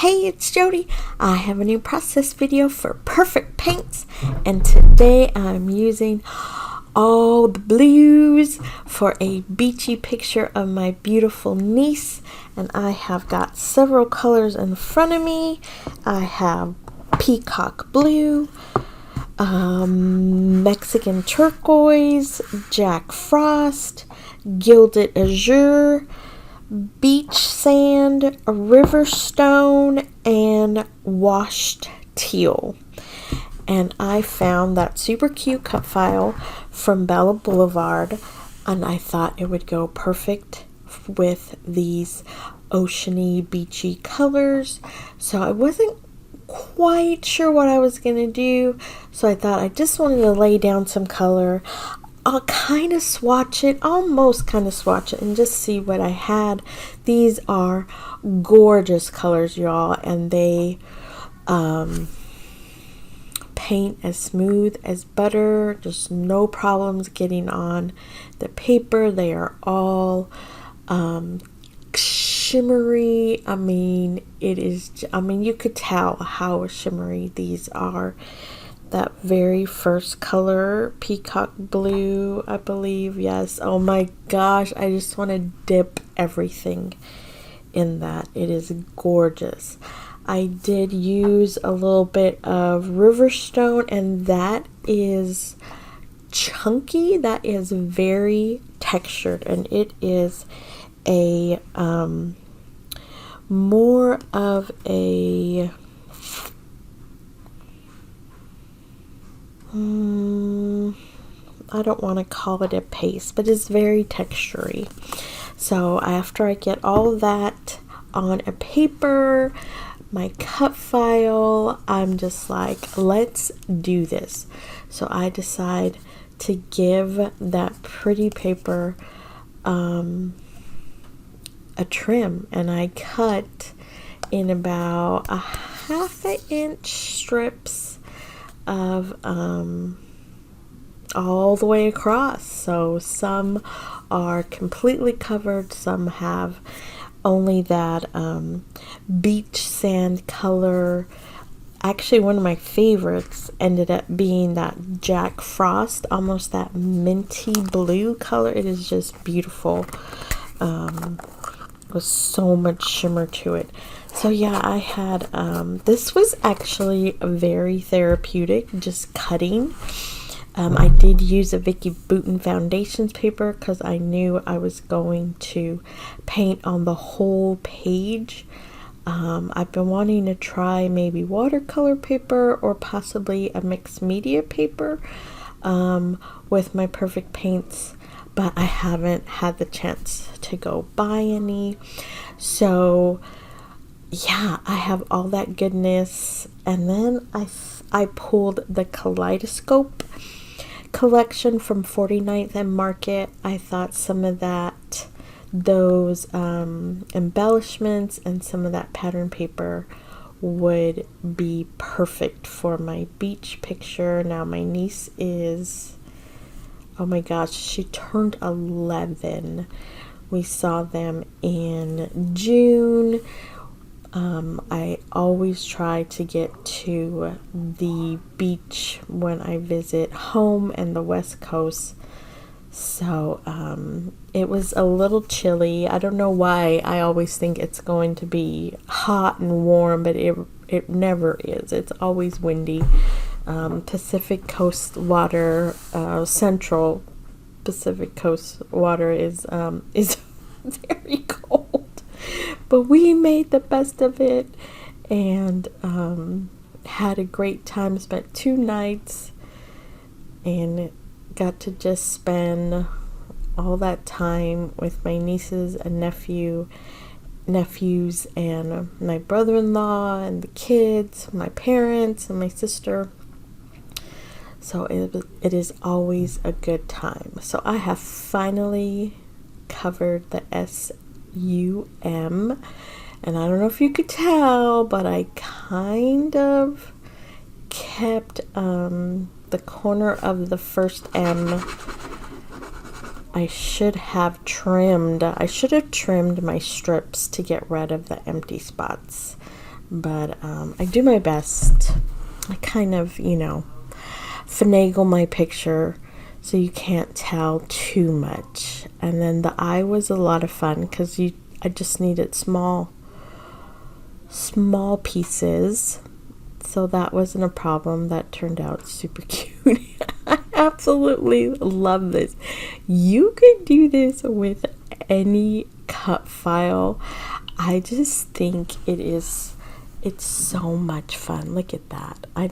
Hey, it's Jody. I have a new process video for perfect paints, and today I'm using all the blues for a beachy picture of my beautiful niece. And I have got several colors in front of me. I have peacock blue, Mexican turquoise, Jack Frost, gilded azure, beach sand, Riverstone, and washed teal. And I found that super cute cut file from Bella Boulevard, and I thought it would go perfect with these oceany, beachy colors. So I wasn't quite sure what I was gonna do, so I thought I just wanted to lay down some color. I'll kind of swatch it, almost kind of swatch it, and just see what I had. These are gorgeous colors, y'all, and they paint as smooth as butter. Just no problems getting on the paper. They are all shimmery. I mean, you could tell how shimmery these are. That very first color, peacock blue, I believe, yes. Oh my gosh, I just want to dip everything in that. It is gorgeous. I did use a little bit of Riverstone, and that is chunky. That is very textured, and it is a more of a I don't want to call it a paste, but it's very textury. So after I get all of that on a paper, my cut file, I'm just like, let's do this. So I decide to give that pretty paper a trim, and I cut in about a 1/2 inch strips of all the way across. So some are completely covered, some have only that beach sand color. Actually, one of my favorites ended up being that Jack Frost, almost that minty blue color. It is just beautiful. With so much shimmer to it. So yeah, I had this was actually very therapeutic, just cutting. I did use a Vicky Bouton foundations paper because I knew I was going to paint on the whole page. I've been wanting to try maybe watercolor paper or possibly a mixed media paper with my perfect paints, but I haven't had the chance to go buy any. So yeah, I have all that goodness. And then I pulled the Kaleidoscope collection from 49th and Market. I thought some of those embellishments and some of that pattern paper would be perfect for my beach picture. Now my niece is, oh my gosh, she turned 11. We saw them in June. I always try to get to the beach when I visit home and the West Coast. So it was a little chilly. I don't know why I always think it's going to be hot and warm, but it never is. It's always windy. Pacific Coast water, Central Pacific Coast water is very cold. But we made the best of it and had a great time. Spent 2 nights and got to just spend all that time with my nieces and nephews and my brother-in-law and the kids, my parents and my sister. So it is always a good time. So I have finally covered the SUM, and I don't know if you could tell, but I kind of kept the corner of the first M. I should have trimmed my strips to get rid of the empty spots. but I do my best. I kind of, finagle my picture so you can't tell too much. And then the eye was a lot of fun because I just needed small pieces, so that wasn't a problem. That turned out super cute. I absolutely love this. You could do this with any cut file. I just think it's so much fun. Look at that. I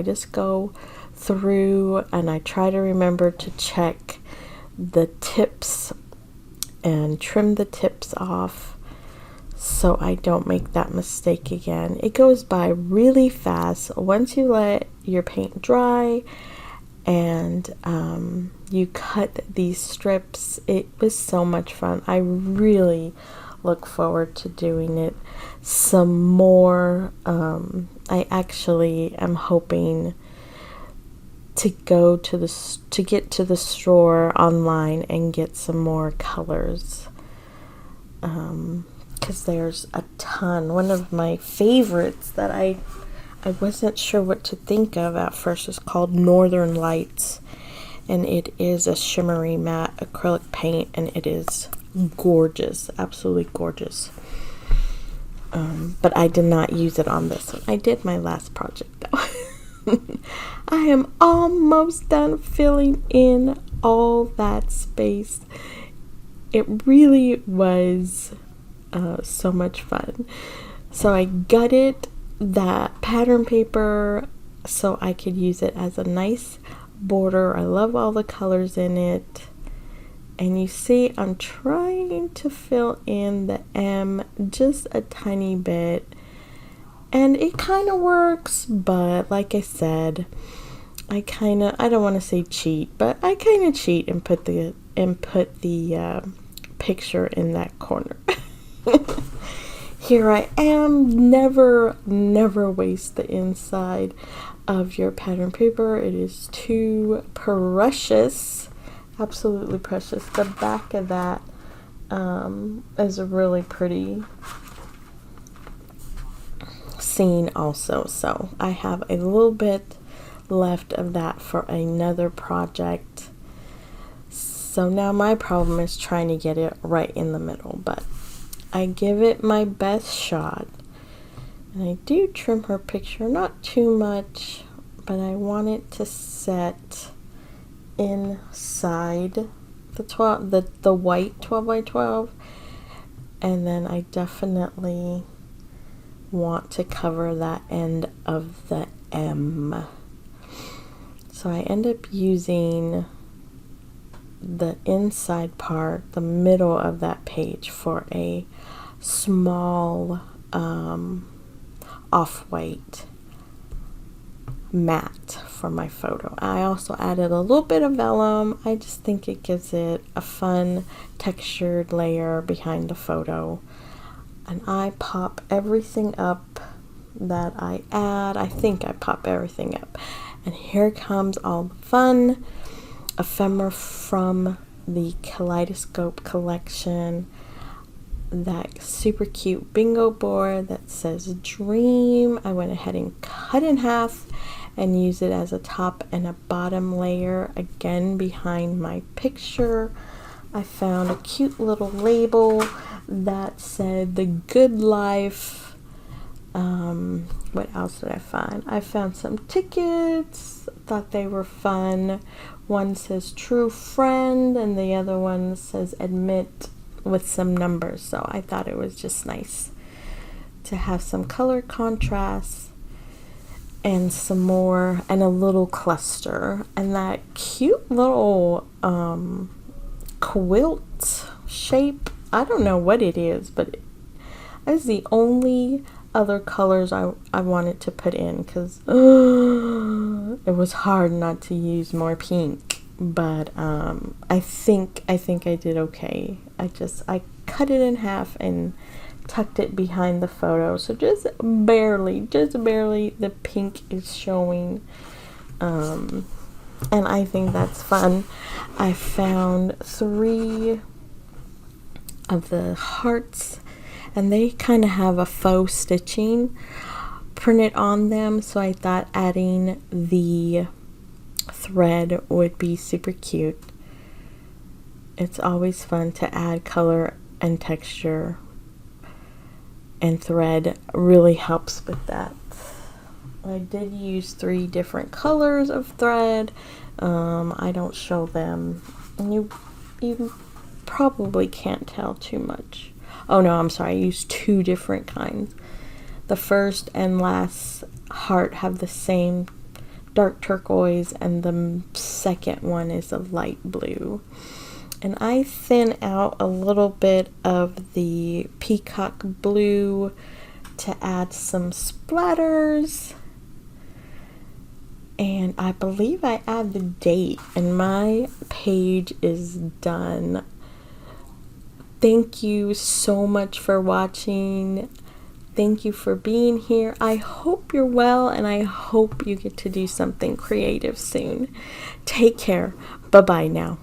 just go through and I try to remember to check the tips and trim the tips off so I don't make that mistake again. It goes by really fast once you let your paint dry and you cut these strips. It was so much fun. I really look forward to doing it some more. I actually am hoping to get to the store online and get some more colors, because there's a ton. One of my favorites that I wasn't sure what to think of at first is called Northern Lights, and it is a shimmery matte acrylic paint, and it is gorgeous, absolutely gorgeous. But I did not use it on this one. I did my last project though. I am almost done filling in all that space. It really was so much fun. So I gutted that pattern paper so I could use it as a nice border. I love all the colors in it. And you see I'm trying to fill in the M just a tiny bit. And it kind of works, but like I said, I don't want to say cheat, but I kind of cheat and put the picture in that corner. Here I am. Never waste the inside of your pattern paper. It is too precious, absolutely precious. The back of that is a really pretty scene also, so I have a little bit left of that for another project. So now my problem is trying to get it right in the middle, but I give it my best shot. And I do trim her picture, not too much, but I want it to set inside the white 12 by 12, and then I definitely want to cover that end of the M. So I end up using the inside part, the middle of that page, for a small off-white matte for my photo. I also added a little bit of vellum. I just think it gives it a fun textured layer behind the photo. And I pop everything up that I add. I think I pop everything up. And here comes all the fun ephemera from the Kaleidoscope collection. That super cute bingo board that says dream. I went ahead and cut in half and use it as a top and a bottom layer again behind my picture. I found a cute little label that said the good life. What else did I find? I found some tickets. Thought they were fun. One says true friend and the other one says admit with some numbers. So I thought it was just nice to have some color contrast and some more, and a little cluster, and that cute little quilt shape. I don't know what it is, but it's the only other colors I wanted to put in, because it was hard not to use more pink. But I think I did okay. I cut it in half and tucked it behind the photo, so just barely the pink is showing, and I think that's fun. I found 3 of the hearts, and they kind of have a faux stitching printed on them, so I thought adding the thread would be super cute. It's always fun to add color and texture, and thread really helps with that. I did use 3 different colors of thread. I don't show them. You probably can't tell too much. Oh no, I'm sorry. I used 2 different kinds. The first and last heart have the same dark turquoise, and the second one is a light blue. And I thin out a little bit of the peacock blue to add some splatters. And I believe I add the date, and my page is done. Thank you so much for watching. Thank you for being here. I hope you're well, and I hope you get to do something creative soon. Take care. Bye-bye now.